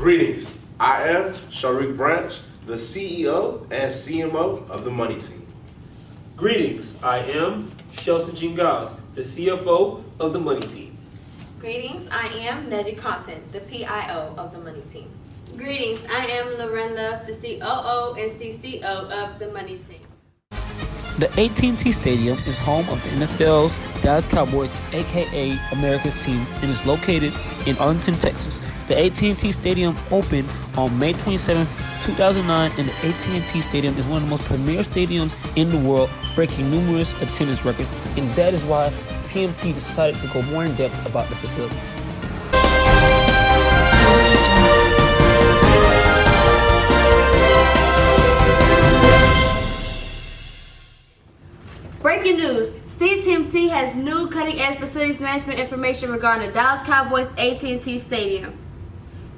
Greetings, I am Sharik Branch, the CEO and CMO of the Money Team. Greetings, I am Shelson Jingas, the CFO of the Money Team. Greetings, I am Neji Compton, the PIO of the Money Team. Greetings, I am Loren Love, the COO and CCO of the Money Team. The AT&T Stadium is home of the NFL's Dallas Cowboys, aka America's team, and is located in Arlington, Texas. The AT&T Stadium opened on May 27, 2009, and the AT&T Stadium is one of the most premier stadiums in the world, breaking numerous attendance records, and that is why TMT decided to go more in depth about the facilities. Breaking news, TMT has new cutting-edge facilities management information regarding the Dallas Cowboys AT&T Stadium.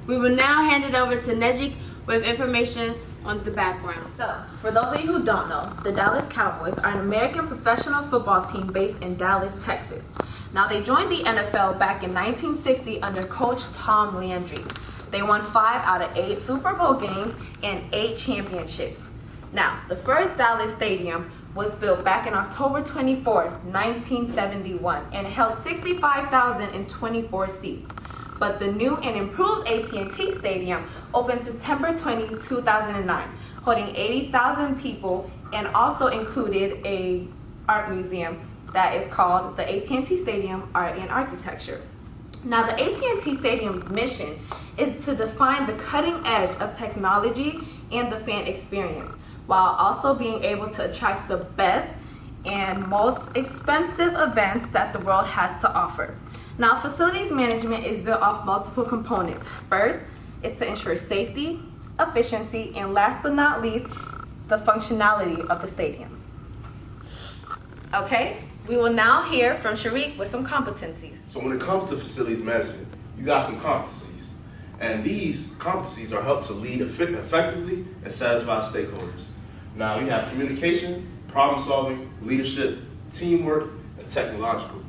We will now hand it over to Neji with information on the background. So, for those of you who don't know, the Dallas Cowboys are an American professional football team based in Dallas, Texas. Now, they joined the NFL back in 1960 under Coach Tom Landry. They won 5 out of 8 Super Bowl games and 8 championships. Now, the first Dallas Stadium was built back in October 24, 1971, and held 65,024 seats. But the new and improved AT&T Stadium opened September 20, 2009, holding 80,000 people, and also included an art museum that is called the AT&T Stadium Art and Architecture. Now, the AT&T Stadium's mission is to define the cutting edge of technology and the fan experience, while also being able to attract the best and most expensive events that the world has to offer. Now, facilities management is built off multiple components. First, it's to ensure safety, efficiency, and last but not least, the functionality of the stadium. Okay, we will now hear from Sharik with some competencies. So when it comes to facilities management, you got some competencies. And these competencies are helped to lead effectively and satisfy stakeholders. Now you have communication, problem solving, leadership, teamwork, and technological.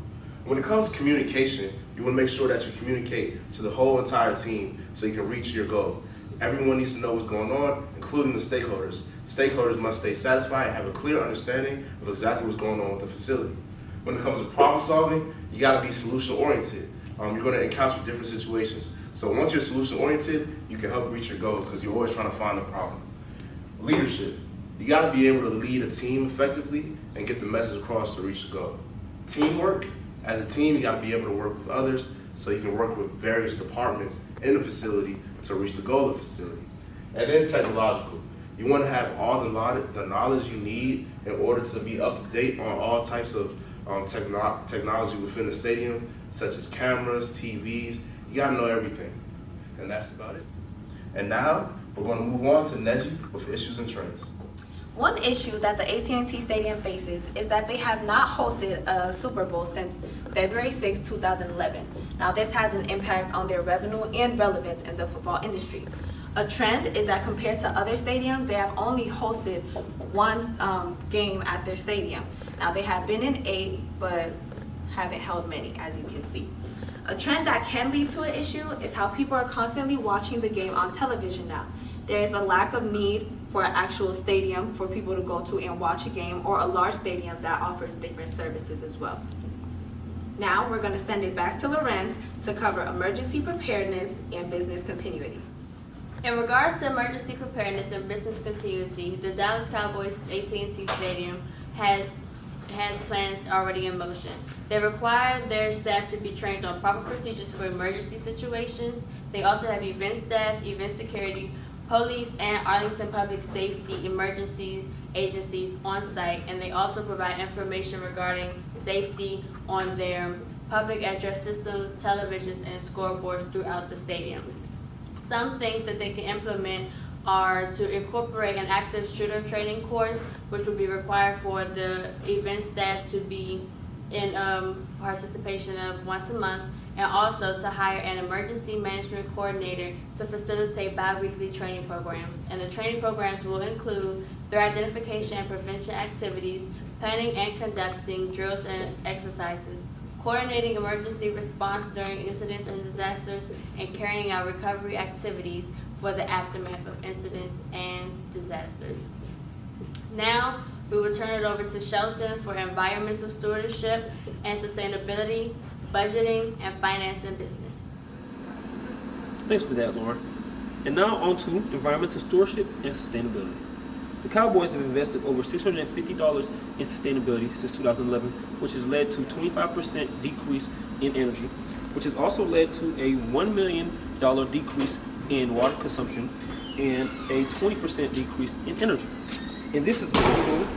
When it comes to communication, you want to make sure that you communicate to the whole entire team so you can reach your goal. Everyone needs to know what's going on, including the stakeholders. Stakeholders must stay satisfied and have a clear understanding of exactly what's going on with the facility. When it comes to problem solving, you got to be solution oriented. You're going to encounter different situations. So once you're solution oriented, you can help reach your goals because you're always trying to find a problem. Leadership. You got to be able to lead a team effectively and get the message across to reach the goal. Teamwork. As a team, you got to be able to work with others so you can work with various departments in the facility to reach the goal of the facility. And then technological. You want to have all the knowledge you need in order to be up to date on all types of technology within the stadium, such as cameras, TVs. You got to know everything. And that's about it. And now, we're going to move on to Neji with issues and trends. One issue that the AT&T Stadium faces is that they have not hosted a Super Bowl since February 6, 2011. Now, this has an impact on their revenue and relevance in the football industry. A trend is that compared to other stadiums, they have only hosted one game at their stadium. Now, they have been in 8, but haven't held many, as you can see. A trend that can lead to an issue is how people are constantly watching the game on television now. There is a lack of need for an actual stadium for people to go to and watch a game, or a large stadium that offers different services as well. Now we're going to send it back to Loren to cover emergency preparedness and business continuity. In regards to emergency preparedness and business continuity, the Dallas Cowboys AT&T Stadium has plans already in motion. They require their staff to be trained on proper procedures for emergency situations. They also have event staff, event security, police, and Arlington Public Safety emergency agencies on site, and they also provide information regarding safety on their public address systems, televisions, and scoreboards throughout the stadium. Some things that they can implement are to incorporate an active shooter training course, which will be required for the event staff to be in participation of once a month, and also to hire an emergency management coordinator to facilitate bi-weekly training programs. And the training programs will include threat identification and prevention activities, planning and conducting drills and exercises, coordinating emergency response during incidents and disasters, and carrying out recovery activities for the aftermath of incidents and disasters. Now, we will turn it over to Shelton for environmental stewardship and sustainability, budgeting, and finance and business. Thanks for that, Lauren. And now on to environmental stewardship and sustainability. The Cowboys have invested over $650 in sustainability since 2011, which has led to a 25% decrease in energy, which has also led to a $1 million decrease in water consumption and a 20% decrease in energy. And this has also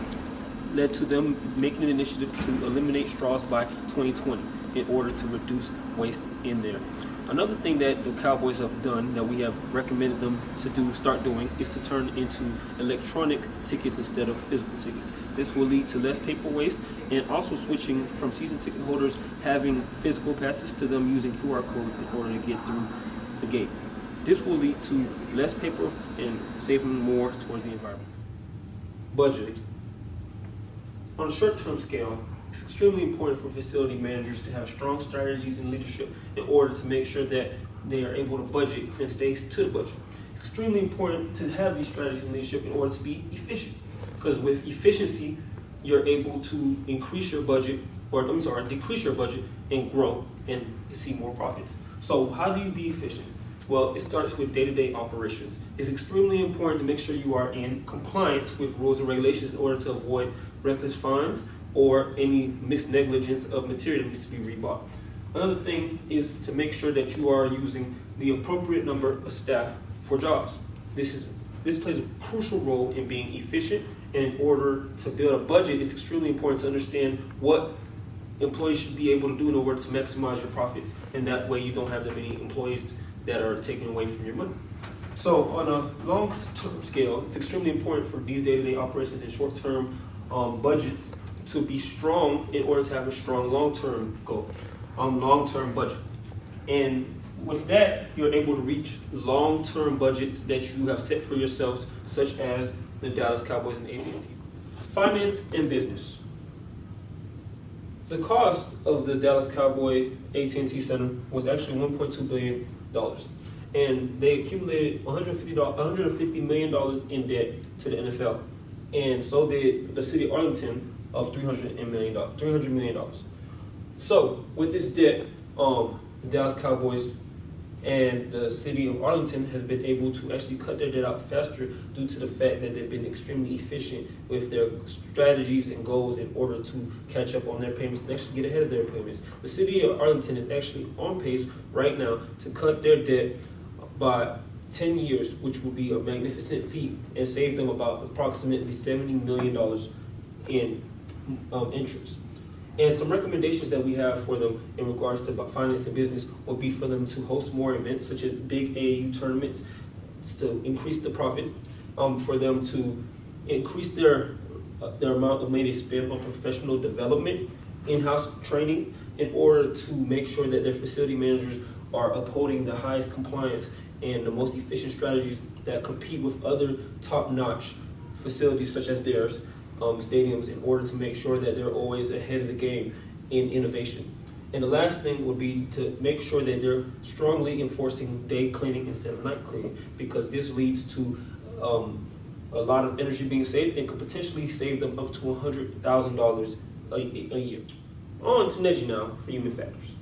led to them making an initiative to eliminate straws by 2020 in order to reduce waste in there. Another thing that the Cowboys have done that we have recommended them to start doing is to turn into electronic tickets instead of physical tickets. This will lead to less paper waste and also switching from season ticket holders having physical passes to them using QR codes in order to get through the gate. This will lead to less paper and saving more towards the environment. Budgeting. On a short-term scale, it's extremely important for facility managers to have strong strategies and leadership in order to make sure that they are able to budget and stay to the budget. It's extremely important to have these strategies and leadership in order to be efficient, because with efficiency, you're able to decrease your budget and grow and see more profits. So how do you be efficient? Well, it starts with day-to-day operations. It's extremely important to make sure you are in compliance with rules and regulations in order to avoid reckless fines or any negligence of material that needs to be rebought. Another thing is to make sure that you are using the appropriate number of staff for jobs. This plays a crucial role in being efficient, and in order to build a budget, it's extremely important to understand what employees should be able to do in order to maximize your profits, and that way you don't have that many employees that are taken away from your money. So on a long-term scale, it's extremely important for these day-to-day operations and short-term budgets to be strong in order to have a strong long-term goal, long-term budget. And with that, you're able to reach long-term budgets that you have set for yourselves, such as the Dallas Cowboys and AT&T. Finance and business. The cost of the Dallas Cowboy AT&T Center was actually $1.2 billion. And they accumulated $150 million in debt to the NFL. And so did the city of Arlington of $300 million. So with this debt, the Dallas Cowboys and the city of Arlington has been able to actually cut their debt out faster due to the fact that they've been extremely efficient with their strategies and goals in order to catch up on their payments and actually get ahead of their payments. The city of Arlington is actually on pace right now to cut their debt by 10 years, which will be a magnificent feat, and save them about approximately $70 million in interest. And some recommendations that we have for them in regards to finance and business would be for them to host more events, such as big AAU tournaments, to increase the profits, for them to increase their amount of money they spend on professional development, in-house training, in order to make sure that their facility managers are upholding the highest compliance and the most efficient strategies that compete with other top-notch facilities such as theirs, stadiums, in order to make sure that they're always ahead of the game in innovation. And the last thing would be to make sure that they're strongly enforcing day cleaning instead of night cleaning, because this leads to a lot of energy being saved and could potentially save them up to $100,000 a year. On to Neji now for human factors.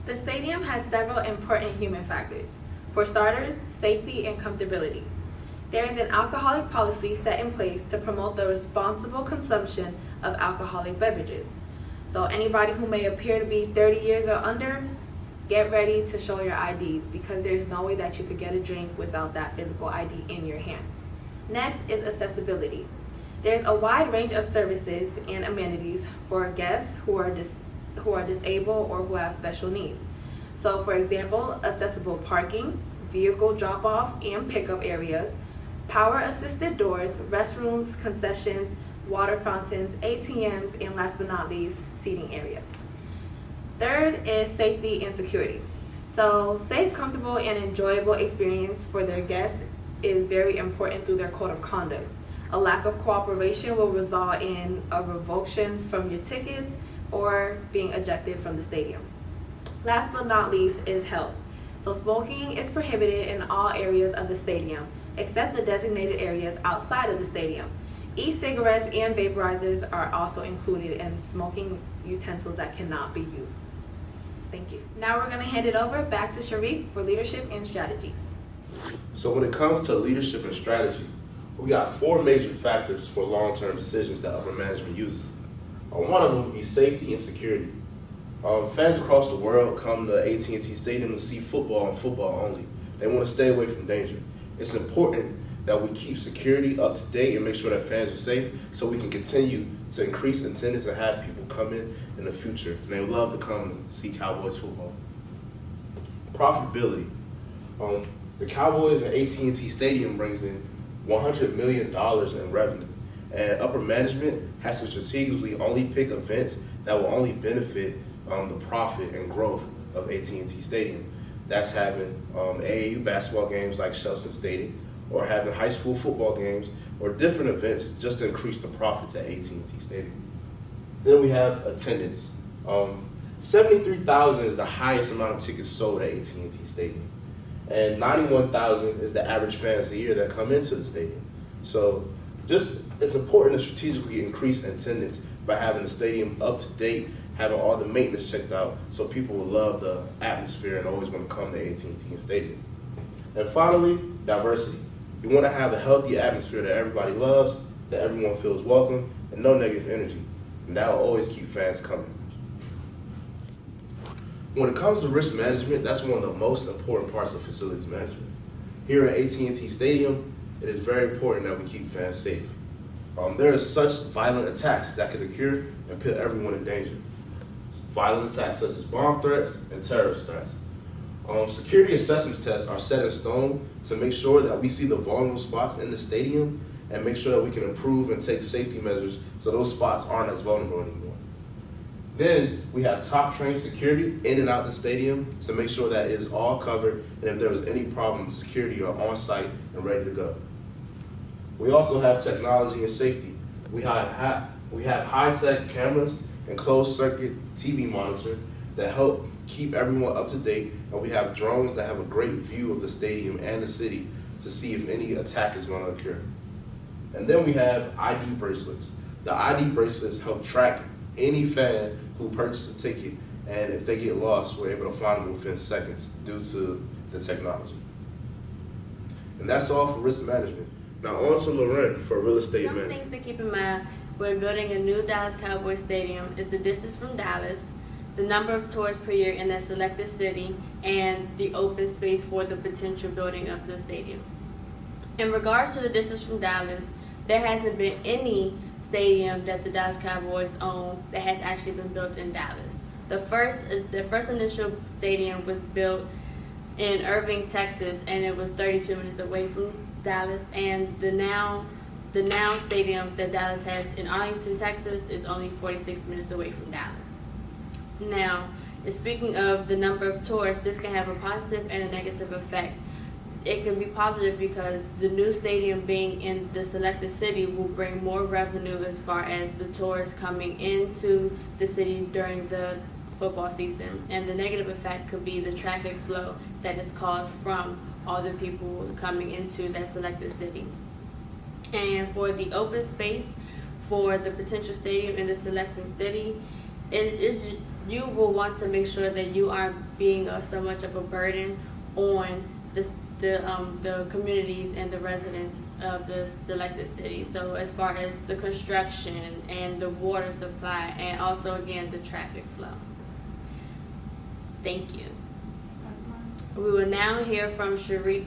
The stadium has several important human factors. For starters, safety and comfortability. There is an alcoholic policy set in place to promote the responsible consumption of alcoholic beverages. So anybody who may appear to be 30 years or under, get ready to show your IDs, because there's no way that you could get a drink without that physical ID in your hand. Next is accessibility. There's a wide range of services and amenities for guests who are disabled or who have special needs. So for example, accessible parking, vehicle drop-off and pickup areas, power-assisted doors, restrooms, concessions, water fountains, ATMs, and last but not least, seating areas. Third is safety and security. So safe, comfortable, and enjoyable experience for their guests is very important through their code of conduct. A lack of cooperation will result in a revocation from your tickets or being ejected from the stadium. Last but not least is health. So smoking is prohibited in all areas of the stadium, except the designated areas outside of the stadium. E-cigarettes and vaporizers are also included in smoking utensils that cannot be used. Thank you. Now we're going to hand it over back to Sharik for leadership and strategies. So when it comes to leadership and strategy, we got 4 major factors for long-term decisions that upper management uses. One of them would be safety and security. Fans across the world come to AT&T Stadium to see football and football only. They want to stay away from danger. It's important that we keep security up to date and make sure that fans are safe so we can continue to increase attendance and have people come in the future. And they love to come and see Cowboys football. Profitability. The Cowboys and AT&T Stadium brings in $100 million in revenue. And upper management has to strategically only pick events that will only benefit the profit and growth of AT&T Stadium. That's having AAU basketball games like Shelton stated, or having high school football games, or different events just to increase the profits at AT&T Stadium. Then we have attendance. 73,000 is the highest amount of tickets sold at AT&T Stadium. And 91,000 is the average fans a year that come into the stadium. So it's important to strategically increase attendance by having the stadium up to date, having all the maintenance checked out, so people will love the atmosphere and always want to come to AT&T Stadium. And finally, diversity. You want to have a healthy atmosphere that everybody loves, that everyone feels welcome, and no negative energy. And that will always keep fans coming. When it comes to risk management, that's one of the most important parts of facilities management. Here at AT&T Stadium, it is very important that we keep fans safe. There are such violent attacks that could occur and put everyone in danger. Violent attacks such as bomb threats and terrorist threats. Security assessment tests are set in stone to make sure that we see the vulnerable spots in the stadium and make sure that we can improve and take safety measures so those spots aren't as vulnerable anymore. Then we have top trained security in and out the stadium to make sure that it is all covered, and if there was any problem, security are on site and ready to go. We also have technology and safety. We have high-tech cameras and closed-circuit TV monitor that help keep everyone up to date, and we have drones that have a great view of the stadium and the city to see if any attack is going to occur. And then we have ID bracelets. The ID bracelets help track any fan who purchased a ticket, and if they get lost, we're able to find them within seconds due to the technology. And that's all for risk management. Now on to Lauren for real estate Some management. things to keep in mind when building a new Dallas Cowboys stadium is the distance from Dallas, the number of tours per year in that selected city, and the open space for the potential building of the stadium. In regards to the distance from Dallas, there hasn't been any stadium that the Dallas Cowboys own that has actually been built in Dallas. The first initial stadium was built in Irving, Texas, and it was 32 minutes away from Dallas, and the now stadium that Dallas has in Arlington, Texas is only 46 minutes away from Dallas. Now, speaking of the number of tours, this can have a positive and a negative effect. It can be positive because the new stadium being in the selected city will bring more revenue as far as the tours coming into the city during the football season. And the negative effect could be the traffic flow that is caused from all the people coming into that selected city. And for the open space for the potential stadium in the selected city, you will want to make sure that you aren't being so much of a burden on the communities and the residents of the selected city. So as far as the construction and the water supply, and also again the traffic flow. Thank you. We will now hear from Sharik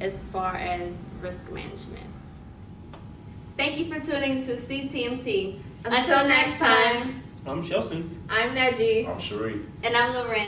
as far as risk management. Thank you for tuning to CTMT. Until next time. I'm Shelton. I'm Neji. I'm Sharif. And I'm Lauren.